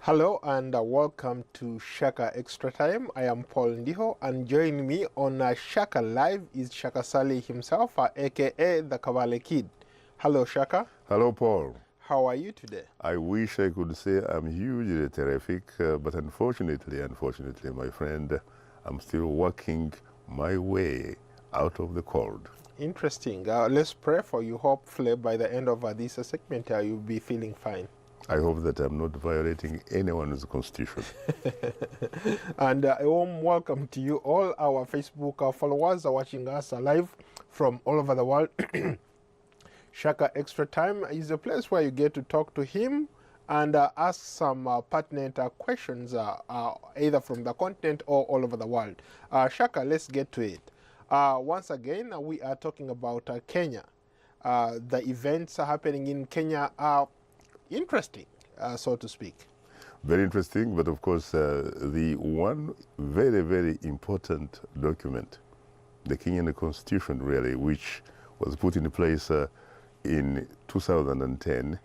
Hello and welcome to Shaka Extra Time. I am Paul Ndiho, and joining me on Shaka Live is Shaka Sali himself, aka the Kavale Kid. Hello, Shaka. Hello, Paul. How are you today? I wish I could say I'm hugely terrific, but unfortunately, my friend, I'm still working my way out of the cold. Interesting. Let's pray for you. Hopefully, by the end of this segment, you'll be feeling fine. I hope that I'm not violating anyone's constitution. And a warm welcome to you, all our Facebook followers are watching us live from all over the world. Shaka Extra Time is a place where you get to talk to him and ask some pertinent questions, either from the content or all over the world. Shaka, let's get to it. Once again, we are talking about Kenya. The events happening in Kenya are interesting, so to speak. Very interesting, but of course, the one very, very important document, the Kenyan Constitution, really, which was put in place in 2010,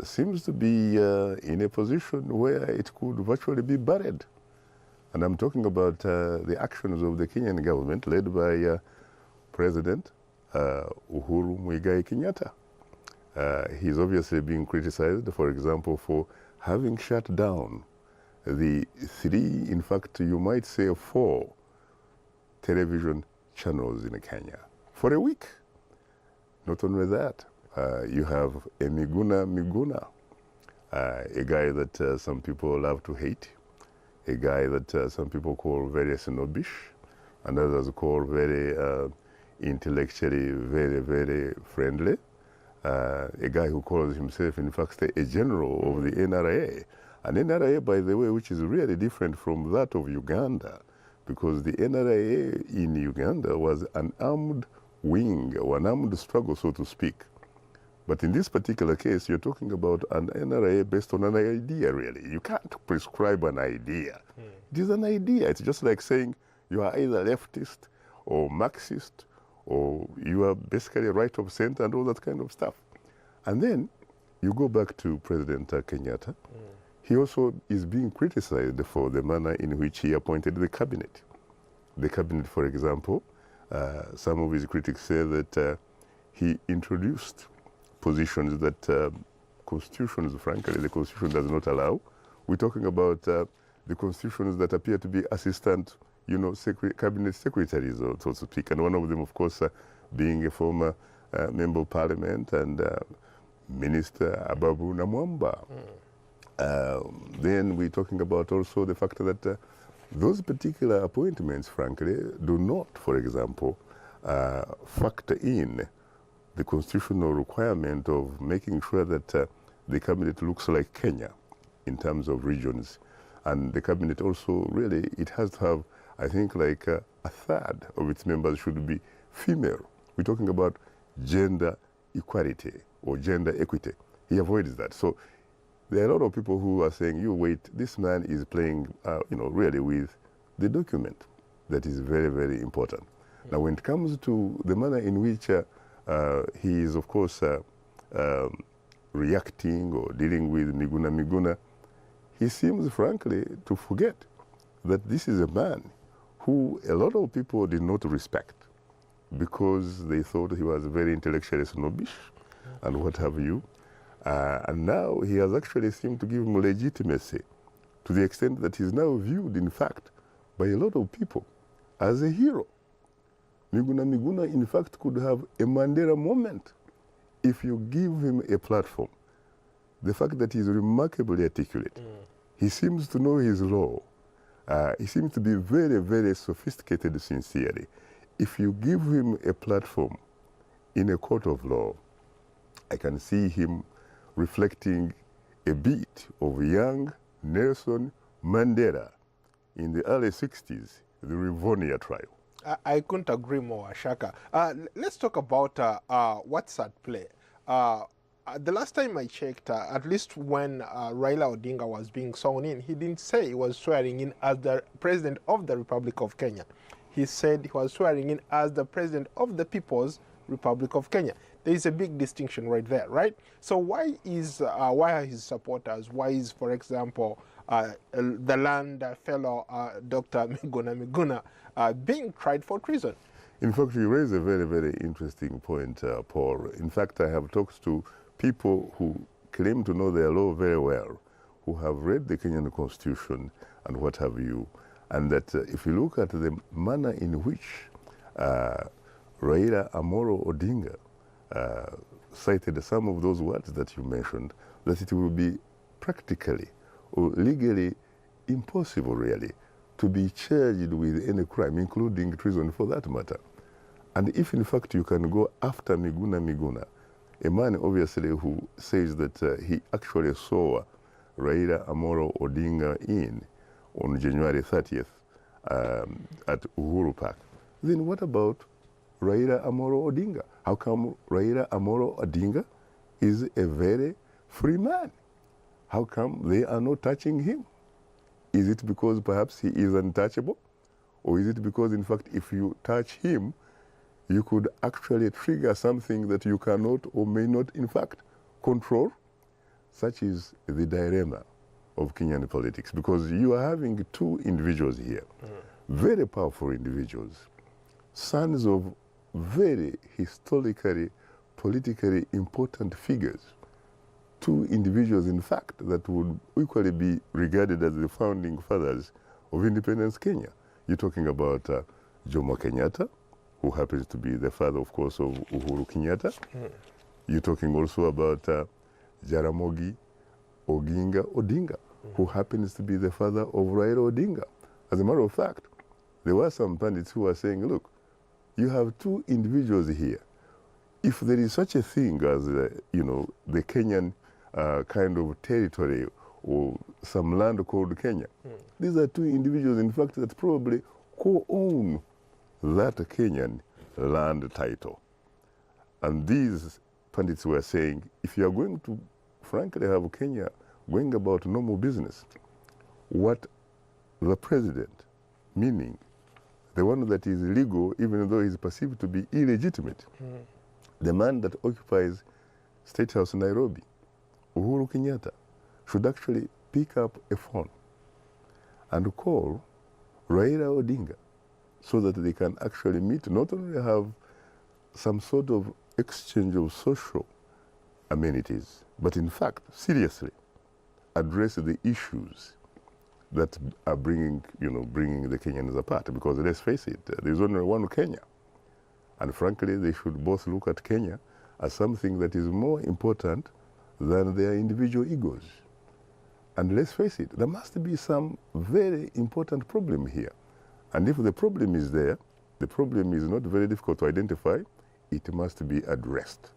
seems to be in a position where it could virtually be buried. And I'm talking about the actions of the Kenyan government led by President Uhuru Muigai Kenyatta. He's obviously being criticized, for example, for having shut down the three, in fact, you might say 4 television channels in Kenya for a week. Not only that, you have a Miguna, a guy that some people love to hate, a guy that some people call very snobbish, and others call very intellectually very, very friendly. A guy who calls himself, in fact, a general of the NRA. An NRA, by the way, which is really different from that of Uganda, because the NRA in Uganda was an armed wing, or an armed struggle, so to speak. But in this particular case, you're talking about an NRA based on an idea, really. You can't prescribe an idea. It is an idea. It's just like saying you are either leftist or Marxist, or you are basically right of center and all that kind of stuff. And then you go back to President Kenyatta. He also is being criticized for the manner in which he appointed the cabinet. The cabinet, for example, some of his critics say that he introduced positions that constitutions, frankly, the constitution does not allow. We're talking about the constitutions that appear to be assistant, cabinet secretaries, so to speak, and one of them, of course, being a former member of parliament and Minister Ababu Namwamba. Then we're talking about also the fact that those particular appointments, frankly, do not, for example, factor in the constitutional requirement of making sure that the cabinet looks like Kenya in terms of regions. And the cabinet also, really, it has to have, I think, like a third of its members should be female. We're talking about gender equality or gender equity. He avoids that. So there are a lot of people who are saying, you wait, this man is playing, really with the document. That is very, very important. Now, when it comes to the manner in which he is, of course, reacting or dealing with Miguna, he seems, frankly, to forget that this is a man who a lot of people did not respect because they thought he was very intellectually snobbish and what have you. And now he has actually seemed to give him legitimacy to the extent that he's now viewed, in fact, by a lot of people as a hero. Miguna, in fact, could have a Mandela moment if you give him a platform. The fact that he's remarkably articulate. He seems to know his law. He seems to be very, very sophisticated sincerely. If you give him a platform in a court of law, I can see him reflecting a bit of young Nelson Mandela in the early 60s, the Rivonia trial. I couldn't agree more, Shaka. Let's talk about what's at play. The last time I checked, at least when Raila Odinga was being sworn in, he didn't say he was swearing in as the President of the Republic of Kenya. He said he was swearing in as the President of the People's Republic of Kenya. There is a big distinction right there, right? So why are his supporters, why is, for example, the land fellow Dr. Miguna being tried for treason? In fact, you raise a very, very interesting point, Paul. In fact, I have talked to people who claim to know their law very well, who have read the Kenyan Constitution and what have you, and that if you look at the manner in which Raila Amolo Odinga cited some of those words that you mentioned, that it will be practically or legally impossible, really, to be charged with any crime, including treason for that matter. And if in fact you can go after Miguna, a man obviously who says that he actually saw Raila Amolo Odinga on January 30th at Uhuru Park, then what about Raila Amolo Odinga? How come Raila Amolo Odinga is a very free man? How come they are not touching him? Is it because perhaps he is untouchable? Or is it because, in fact, if you touch him, you could actually trigger something that you cannot or may not, in fact, control? Such is the dilemma of Kenyan politics, because you are having two individuals here, very powerful individuals, sons of very historically, politically important figures. Two individuals, in fact, that would equally be regarded as the founding fathers of independence Kenya. You're talking about Jomo Kenyatta, who happens to be the father, of course, of Uhuru Kenyatta. You're talking also about Jaramogi Oginga Odinga, who happens to be the father of Raila Odinga. As a matter of fact, there were some pundits who were saying, look, you have two individuals here. If there is such a thing as, the Kenyan kind of territory or some land called Kenya, these are two individuals, in fact, that probably co-own that Kenyan land title. And these pundits were saying, if you are going to, frankly, have Kenya going about normal business, what the president, meaning the one that is legal, even though he's perceived to be illegitimate, the man that occupies State House in Nairobi, Uhuru Kenyatta, should actually pick up a phone and call Raila Odinga so that they can actually meet, not only have some sort of exchange of social amenities, but in fact, seriously address the issues that are bringing the Kenyans apart. Because let's face it, there's only one Kenya. And frankly, they should both look at Kenya as something that is more important than their individual egos. And let's face it, there must be some very important problem here. And if the problem is there, the problem is not very difficult to identify, it must be addressed.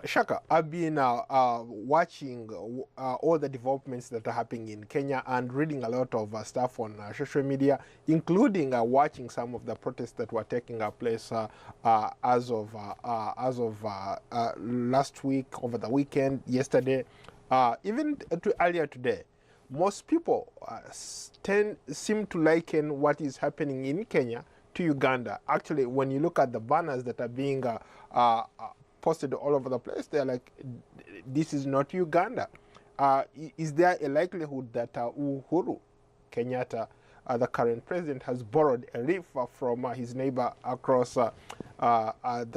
Shaka, I've been watching all the developments that are happening in Kenya and reading a lot of stuff on social media, including watching some of the protests that were taking place as of last week, over the weekend, yesterday, even earlier today. Most people seem to liken what is happening in Kenya to Uganda. Actually, when you look at the banners that are being posted all over the place, they're like, this is not Uganda. Is there a likelihood that Uhuru Kenyatta, the current president, has borrowed a leaf from his neighbor across the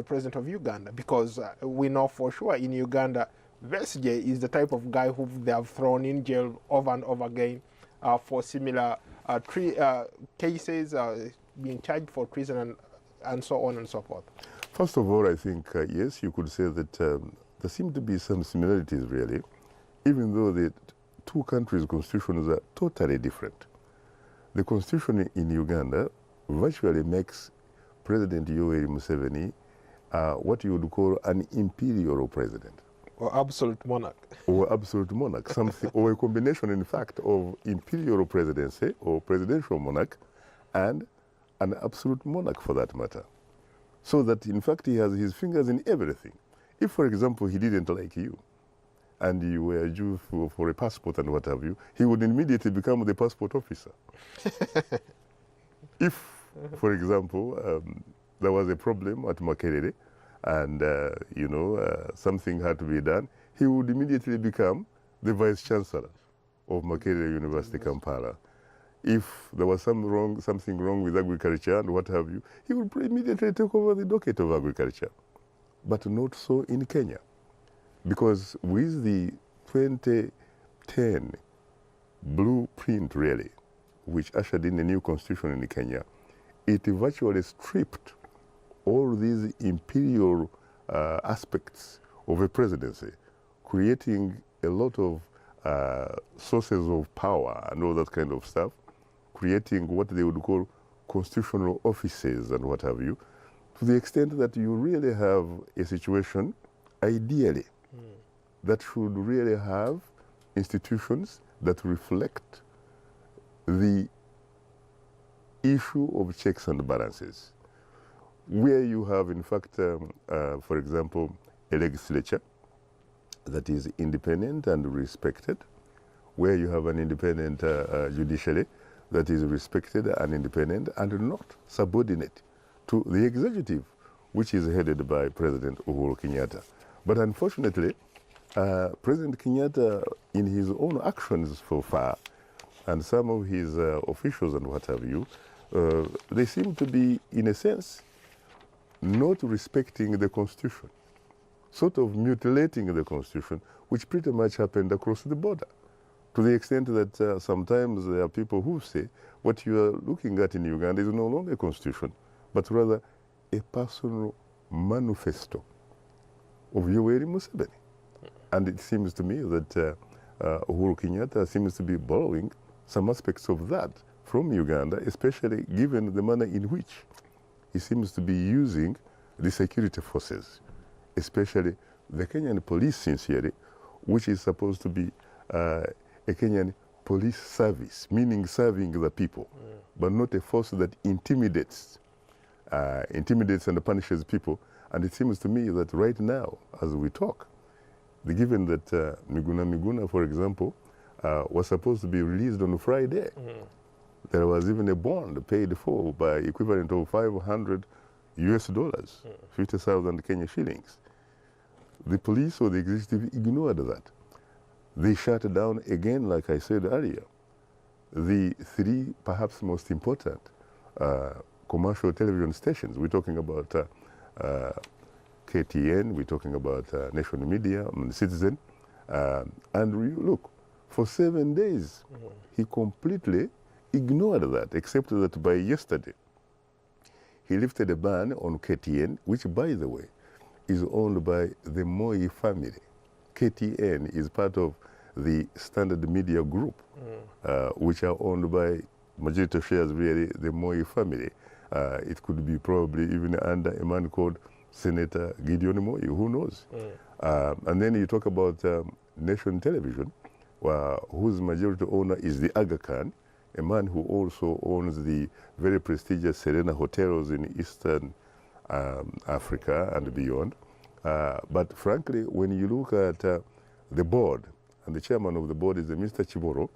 president of Uganda? Because we know for sure in Uganda, Besigye is the type of guy who they have thrown in jail over and over again for similar cases, being charged for treason and so on and so forth. First of all, I think, yes, you could say that there seem to be some similarities, really, even though the two countries' constitutions are totally different. The constitution in Uganda virtually makes President Yoweri Museveni what you would call an imperial president. Or absolute monarch. Or absolute monarch, something, or a combination, in fact, of imperial presidency or presidential monarch and an absolute monarch, for that matter. So that, in fact, he has his fingers in everything. If, for example, he didn't like you, and you were due for a passport and what have you, he would immediately become the passport officer. If, for example, there was a problem at Makerere, and something had to be done, he would immediately become the vice chancellor of Makerere University, Kampala. If there was something wrong with agriculture and what have you, he would immediately take over the docket of agriculture. But not so in Kenya, because with the 2010 blueprint, really, which ushered in a new constitution in Kenya, it virtually stripped all these imperial aspects of a presidency, creating a lot of sources of power and all that kind of stuff, creating what they would call constitutional offices and what have you, to the extent that you really have a situation, ideally, that should really have institutions that reflect the issue of checks and balances, where you have, in fact, for example, a legislature that is independent and respected, where you have an independent judiciary that is respected and independent and not subordinate to the executive, which is headed by President Uhuru Kenyatta. But unfortunately, President Kenyatta, in his own actions so far, and some of his officials and what have you, they seem to be, in a sense, not respecting the Constitution, sort of mutilating the Constitution, which pretty much happened across the border, to the extent that sometimes there are people who say what you are looking at in Uganda is no longer a constitution, but rather a personal manifesto of Yoweri Museveni. And it seems to me that Uhuru Kenyatta seems to be borrowing some aspects of that from Uganda, especially given the manner in which he seems to be using the security forces, especially the Kenyan police, sincerely, which is supposed to be a Kenyan police service, meaning serving the people, but not a force that intimidates and punishes people. And it seems to me that right now, as we talk, given that Miguna, for example, was supposed to be released on Friday, there was even a bond paid for by equivalent of $500 US, 50,000 Kenya shillings. The police or the executive ignored that. They shut down again, like I said earlier, the three perhaps most important commercial television stations. We're talking about KTN, we're talking about National Media, Citizen, and look, for 7 days, he completely ignored that, except that by yesterday, he lifted a ban on KTN, which, by the way, is owned by the Moi family. KTN is part of the Standard Media Group, which are owned by majority shares, really, the Moi family. It could be probably even under a man called Senator Gideon Moi, who knows? And then you talk about Nation Television, whose majority owner is the Aga Khan, a man who also owns the very prestigious Serena hotels in Eastern Africa and beyond. But frankly, when you look at the board, and the chairman of the board is Mr. Chiboro,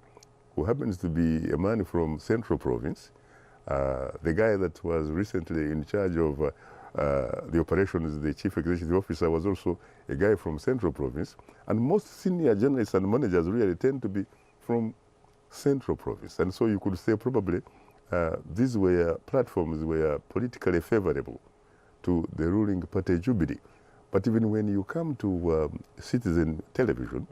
who happens to be a man from Central Province, the guy that was recently in charge of the operations, the chief executive officer, was also a guy from Central Province. And most senior journalists and managers really tend to be from Central Province. And so you could say probably these were platforms were politically favorable to the ruling party Jubilee. But even when you come to Citizen Television,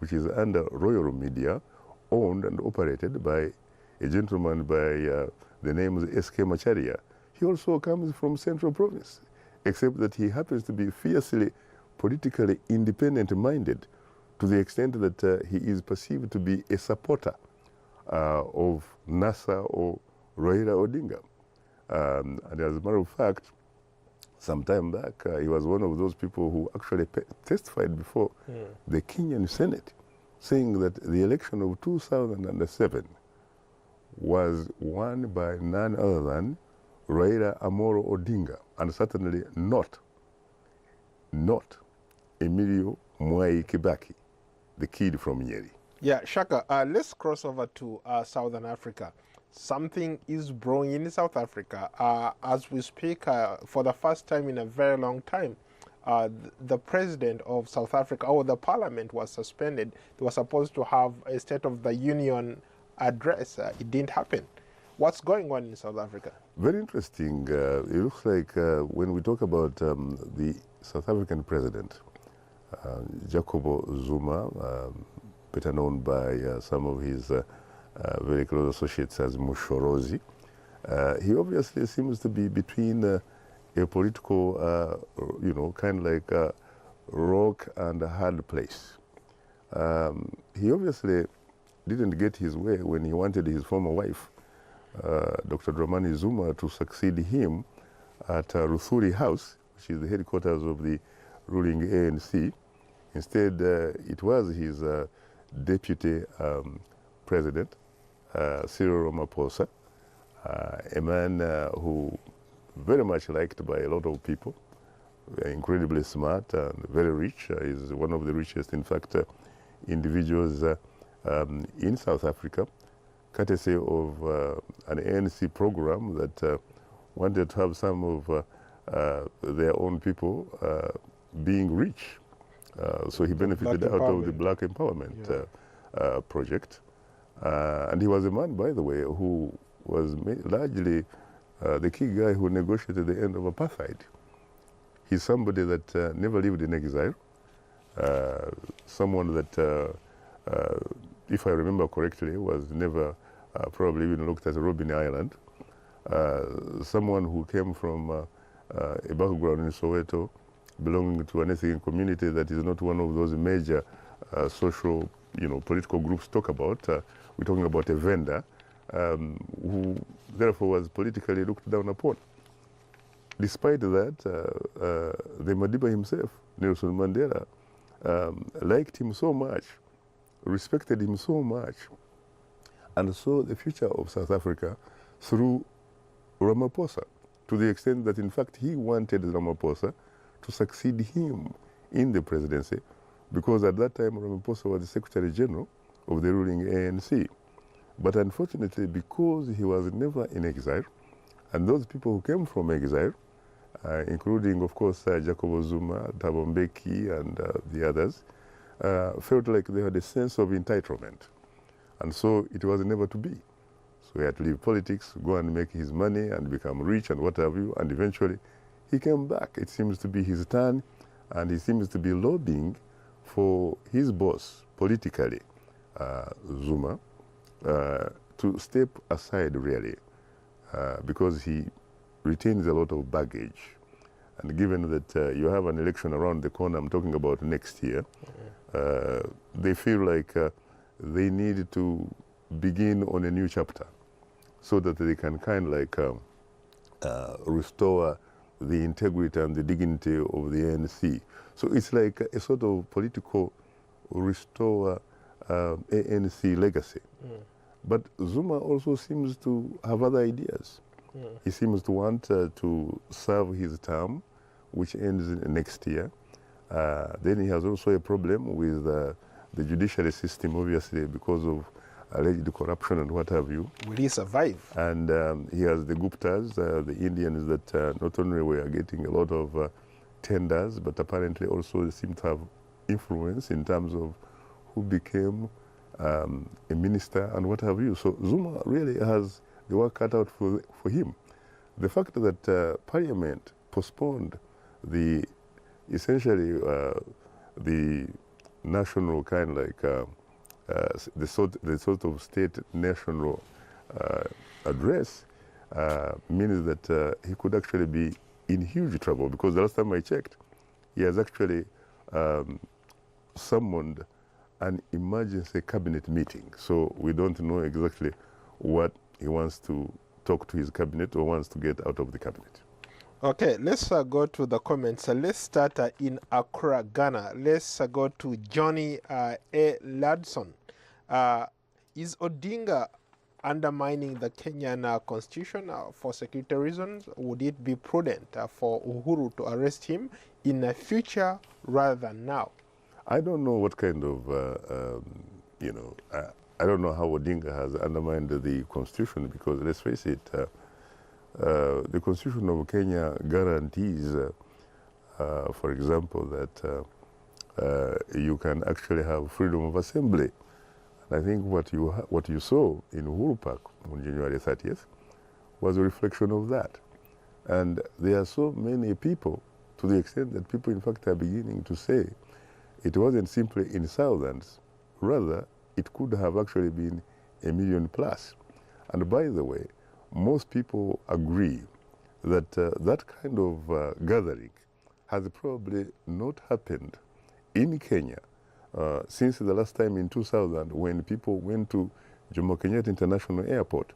which is under Royal Media, owned and operated by a gentleman by the name of S.K. Macharia, he also comes from Central Province, except that he happens to be fiercely politically independent-minded to the extent that he is perceived to be a supporter of NASA or Raila Odinga. And as a matter of fact, some time back, he was one of those people who actually testified before the Kenyan Senate, saying that the election of 2007 was won by none other than Raila Amolo Odinga, and certainly not Emilio Mwai Kibaki, the kid from Nyeri. Yeah, Shaka, let's cross over to Southern Africa. Something is brewing in South Africa. As we speak, for the first time in a very long time, the president of South Africa, or the parliament, was suspended. They were supposed to have a State of the Union address. It didn't happen. What's going on in South Africa? Very interesting. It looks like when we talk about the South African president, Jacob Zuma, better known by some of his very close associates as Mushorozi, he obviously seems to be between a political, kind of like a rock and a hard place. He obviously didn't get his way when he wanted his former wife, Dr. Dramani Zuma, to succeed him at Ruthuri House, which is the headquarters of the ruling ANC. Instead, it was his deputy president, Cyril Ramaphosa, a man who very much liked by a lot of people, incredibly smart and very rich. Is one of the richest, in fact, individuals in South Africa, courtesy of an ANC program that wanted to have some of their own people being rich. So he benefited out of the Black Empowerment project. And he was a man, by the way, who was largely the key guy who negotiated the end of apartheid. He's somebody that never lived in exile, someone that, if I remember correctly, was never probably even looked at Robben Island, someone who came from a background in Soweto, belonging to an ethnic community that is not one of those major social, political groups talk about. We're talking about a vendor who therefore was politically looked down upon. Despite that, the Madiba himself, Nelson Mandela, liked him so much, respected him so much, and saw the future of South Africa through Ramaphosa, to the extent that, in fact, he wanted Ramaphosa to succeed him in the presidency, because at that time Ramaphosa was the Secretary General of the ruling ANC. But unfortunately, because he was never in exile, and those people who came from exile, including, of course, Jacob Zuma, Thabo Mbeki, and the others, felt like they had a sense of entitlement. And so it was never to be. So he had to leave politics, go and make his money and become rich and what have you, and eventually he came back. It seems to be his turn, and he seems to be lobbying for his boss politically, Zuma, to step aside really, because he retains a lot of baggage. And given that you have an election around the corner, I'm talking about next year, they feel like they need to begin on a new chapter so that they can kind of like restore the integrity and the dignity of the ANC. So it's like a sort of political restore ANC legacy. But Zuma also seems to have other ideas. He seems to want to serve his term, which ends next year. Then he has also a problem with the judiciary system, obviously, because of alleged corruption and what have you. Will he survive? And he has the Guptas, the Indians that not only were getting a lot of tenders, but apparently also seem to have influence in terms of who became a minister and what have you. So Zuma really has the work cut out for him. The fact that Parliament postponed the essentially the national kind of like the sort of state national address means that he could actually be in huge trouble, because the last time I checked, he has actually summoned an emergency cabinet meeting. So we don't know exactly what he wants to talk to his cabinet or wants to get out of the cabinet. Okay, let's go to the comments. Let's start in Accra, Ghana. Let's go to Johnny A. Ladson. Is Odinga undermining the Kenyan constitution for security reasons? Would it be prudent for Uhuru to arrest him in the future rather than now? I don't know what kind of, I don't know how Odinga has undermined the constitution, because let's face it, the constitution of Kenya guarantees for example, that you can actually have freedom of assembly. And I think what you saw in Uhuru Park on January 30th was a reflection of that. And there are so many people, to the extent that people in fact are beginning to say it wasn't simply in thousands, rather it could have actually been 1 million plus. And by the way, most people agree that that kind of gathering has probably not happened in Kenya since the last time in 2000 when people went to Jomo Kenyatta International Airport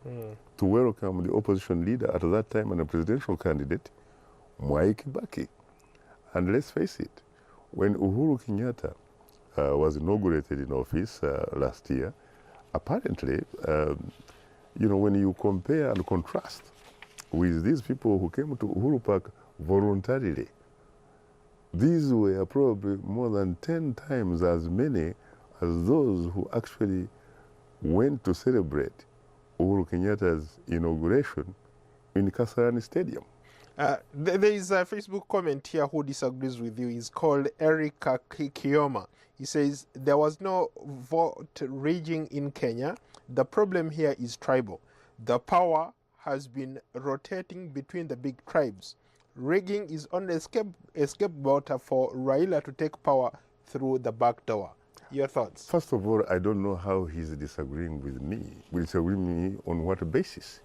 to welcome the opposition leader at that time and a presidential candidate, Mwai Kibaki. And let's face it, when Uhuru Kenyatta was inaugurated in office last year, apparently, you know, when you compare and contrast with these people who came to Uhuru Park voluntarily, these were probably more than 10 times as many as those who actually went to celebrate Uhuru Kenyatta's inauguration in Kasarani Stadium. There is a Facebook comment here who disagrees with you. He's called Eric Kioma. He says, there was no vote rigging in Kenya. The problem here is tribal. The power has been rotating between the big tribes. Rigging is only a scapegoat for Raila to take power through the back door. Your thoughts? First of all, I don't know how he's disagreeing with me. Will disagree with me on what basis?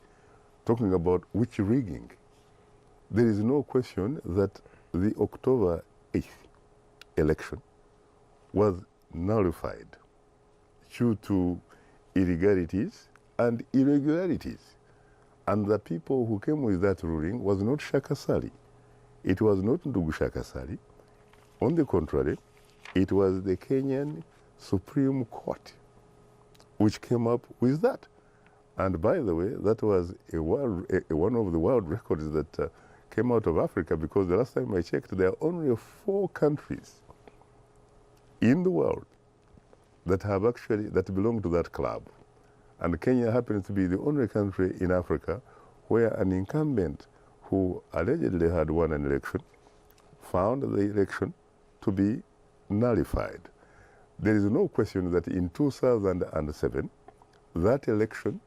Talking about which rigging? There is no question that the October 8th election was nullified due to illegalities and irregularities. And the people who came with that ruling was not Shaka. It was not Ndugu Shaka. On the contrary, it was the Kenyan Supreme Court which came up with that. And by the way, that was one of the world records that came out of Africa, because the last time I checked, there are only 4 countries in the world that have actually, that belong to that club. And Kenya happens to be the only country in Africa where an incumbent who allegedly had won an election found the election to be nullified. There is no question that in 2007, that election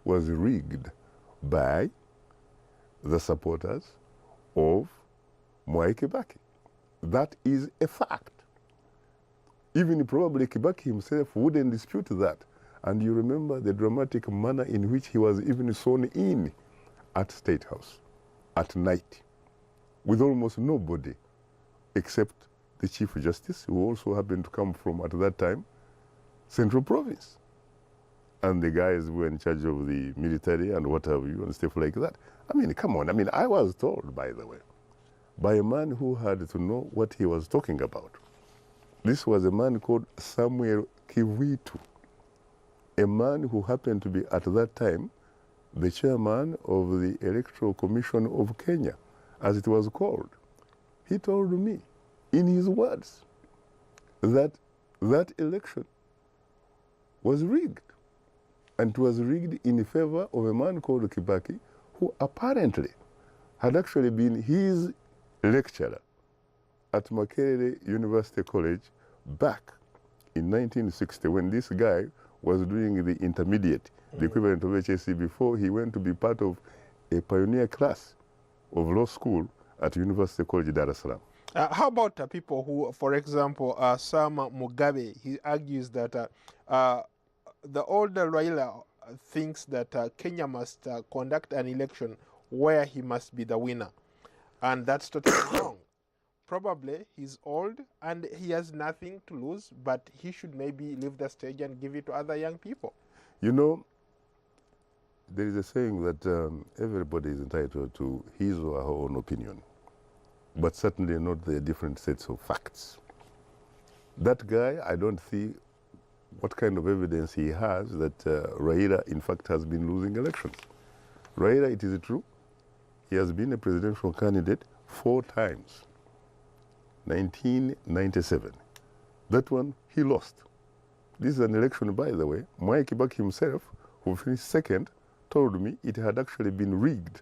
was rigged by the supporters of Mwai Kibaki. That is a fact. Even probably Kibaki himself wouldn't dispute that. And you remember the dramatic manner in which he was even sworn in at State House at night with almost nobody except the Chief Justice, who also happened to come from, at that time, Central Province. And the guys who were in charge of the military and what have you and stuff like that. I mean, come on. I mean, I was told, by the way, by a man who had to know what he was talking about. This was a man called Samuel Kiwitu, a man who happened to be, at that time, the chairman of the Electoral Commission of Kenya, as it was called. He told me, in his words, that that election was rigged. And it was rigged in favor of a man called Kibaki, who apparently had actually been his lecturer at Makerere University College back in 1960, when this guy was doing the intermediate, the equivalent of HSC, before he went to be part of a pioneer class of law school at University College Dar es Salaam. How about people who, for example, Sam Mugabe, he argues that the older Raila thinks that Kenya must conduct an election where he must be the winner. And that's totally wrong. Probably he's old and he has nothing to lose, but he should maybe leave the stage and give it to other young people. You know, there is a saying that everybody is entitled to his or her own opinion, but certainly not the different sets of facts. That guy, I don't see what kind of evidence he has that Raila, in fact, has been losing elections. Raila, it is true, he has been a presidential candidate 4 times. 1997. That one, he lost. This is an election, by the way. Mwai Kibaki himself, who finished second, told me it had actually been rigged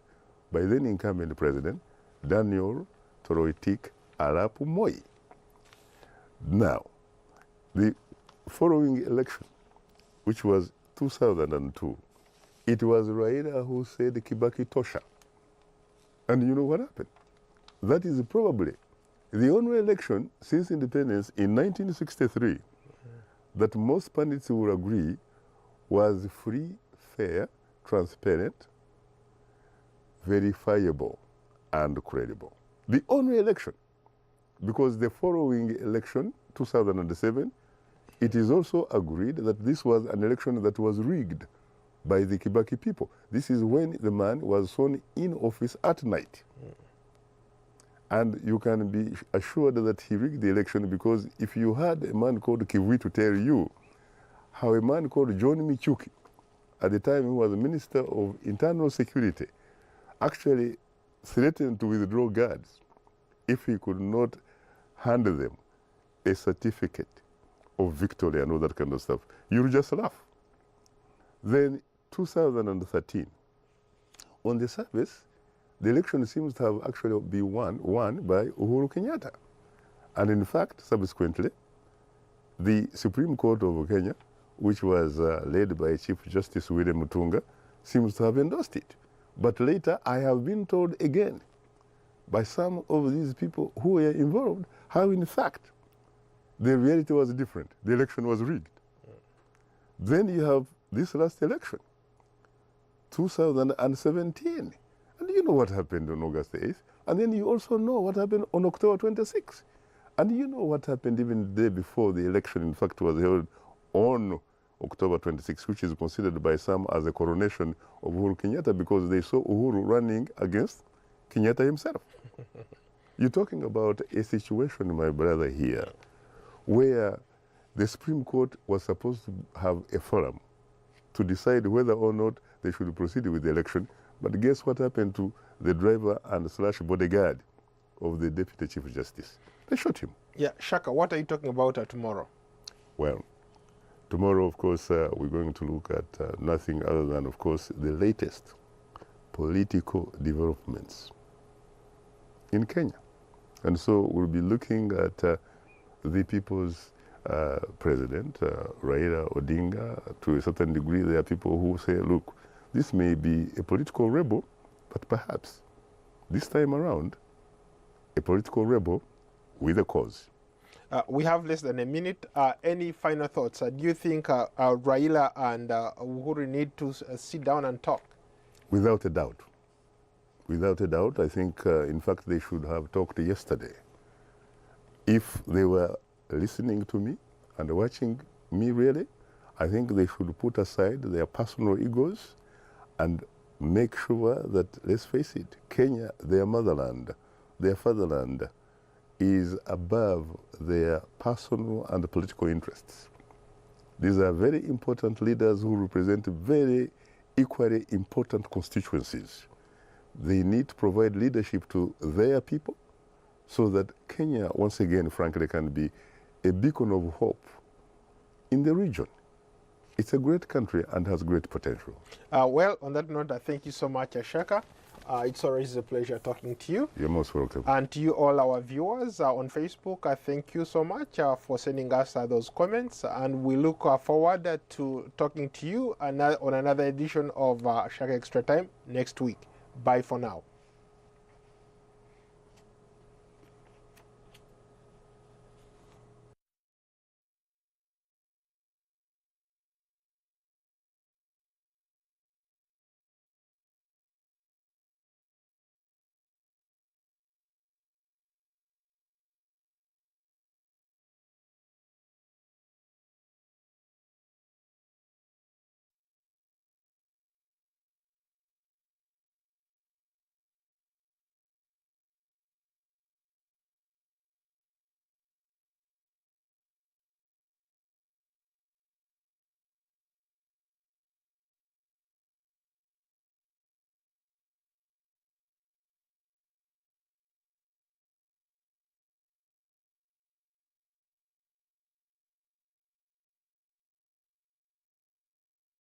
by then incumbent president, Daniel Toroitich Arap Moi. Now, the following election, which was 2002, it was Raila who said Kibaki Tosha. And you know what happened? That is probably the only election since independence in 1963 that most pundits will agree was free, fair, transparent, verifiable, and credible. The only election, because the following election, 2007, it is also agreed that this was an election that was rigged by the Kibaki people. This is when the man was sworn in office at night. And you can be assured that he rigged the election, because if you had a man called Kiwi to tell you how a man called John Michuki, at the time who was the Minister of Internal Security, actually threatened to withdraw guards if he could not hand them a certificate of victory and all that kind of stuff, you'll just laugh. Then 2013, on the surface, the election seems to have actually been won by Uhuru Kenyatta. And in fact, subsequently, the Supreme Court of Kenya, which was led by Chief Justice William Mutunga, seems to have endorsed it. But later, I have been told again by some of these people who were involved how, in fact, the reality was different. The election was rigged. Then you have this last election, 2017. And you know what happened on August 8th. And then you also know what happened on October 26th. And you know what happened even the day before the election, in fact, was held on October 26th, which is considered by some as a coronation of Uhuru Kenyatta, because they saw Uhuru running against Kenyatta himself. You're talking about a situation, my brother, here, where the Supreme Court was supposed to have a forum to decide whether or not they should proceed with the election. But guess what happened to the driver and slash bodyguard of the Deputy Chief Justice? They shot him. Yeah, Shaka, what are you talking about tomorrow? Well, tomorrow, of course, we're going to look at nothing other than, of course, the latest political developments in Kenya. And so we'll be looking at the people's president, Raila Odinga. To a certain degree, there are people who say, look, this may be a political rebel, but perhaps this time around, a political rebel with a cause. We have less than a minute. Any final thoughts? Do you think Raila and Uhuru need to sit down and talk? Without a doubt. Without a doubt, I think, in fact, they should have talked yesterday. If they were listening to me and watching me really, I think they should put aside their personal egos and make sure that, let's face it, Kenya, their motherland, their fatherland, is above their personal and political interests. These are very important leaders who represent very equally important constituencies. They need to provide leadership to their people so that Kenya, once again, frankly, can be a beacon of hope in the region. It's a great country and has great potential. Well, on that note, thank you so much, Shaka. It's always a pleasure talking to you. You're most welcome. And to you, all our viewers on Facebook, thank you so much for sending us those comments. And we look forward to talking to you on another edition of Shaka Extra Time next week. Bye for now.